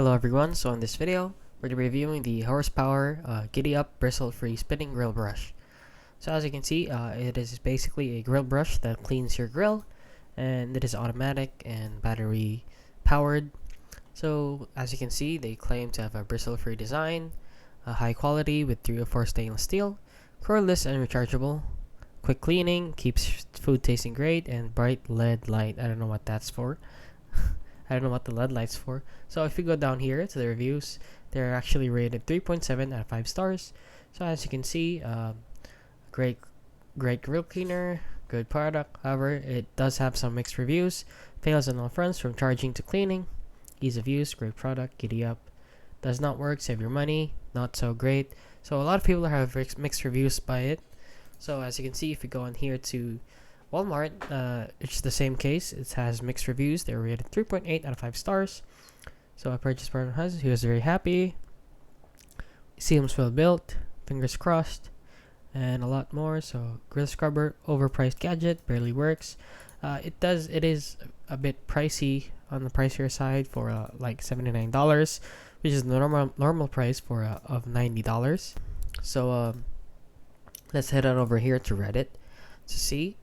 Hello everyone, so in this video, we're reviewing the horsepower Giddy Up bristle-free spinning grill brush. So as you can see, it is basically a grill brush that cleans your grill, and it is automatic and battery powered. So as you can see, they claim to have a bristle-free design, high quality with 304 stainless steel, cordless and rechargeable, quick cleaning, keeps food tasting great, and bright LED light. I don't know what that's for. I don't know what the LED light's for. So if you go down here to the reviews, they're actually rated 3.7 out of 5 stars. So as you can see, great grill cleaner, good product. However, it does have some mixed reviews. Fails on all fronts from charging to cleaning. Ease of use, great product, Giddy Up. Does not work, save your money, not so great. So a lot of people have mixed reviews by it. So as you can see, if you go on here to Walmart, it's the same case. It has mixed reviews. They're rated 3.8 out of 5 stars. So I purchased partner he was very happy. Seems well built, fingers crossed, and a lot more. So grill scrubber, overpriced gadget, barely works. It is a bit pricey on the pricier side for like $79, which is the normal price for of $90. So let's head on over here to Reddit to see.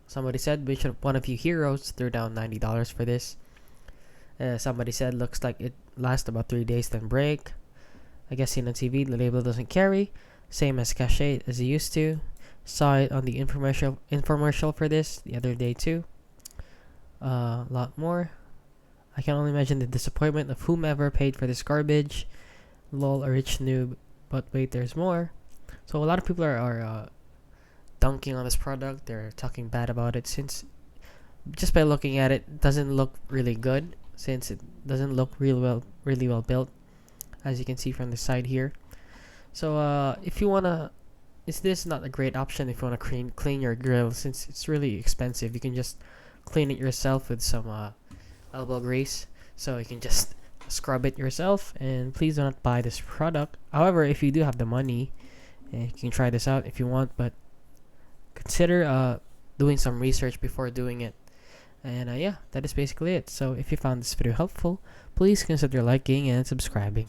Somebody said one of you heroes threw down $90 for this. Somebody said looks like it lasts about 3 days then break. I guess seen on TV, the label doesn't carry. Same as cachet as it used to. Saw it on the infomercial for this the other day too. A lot more. I can only imagine the disappointment of whomever paid for this garbage. Lol, a rich noob. But wait, there's more. So a lot of people are dunking on this product. They're talking bad about it since just by looking at it doesn't look really good, since it doesn't look really well built, as you can see from the side here. So if you wanna, is this not a great option if you wanna clean your grill, since it's really expensive? You can just clean it yourself with some elbow grease, so you can just scrub it yourself. And please do not buy this product. However, if you do have the money, you can try this out if you want, but consider doing some research before doing it. And yeah, that is basically it. So if you found this video helpful, please consider liking and subscribing.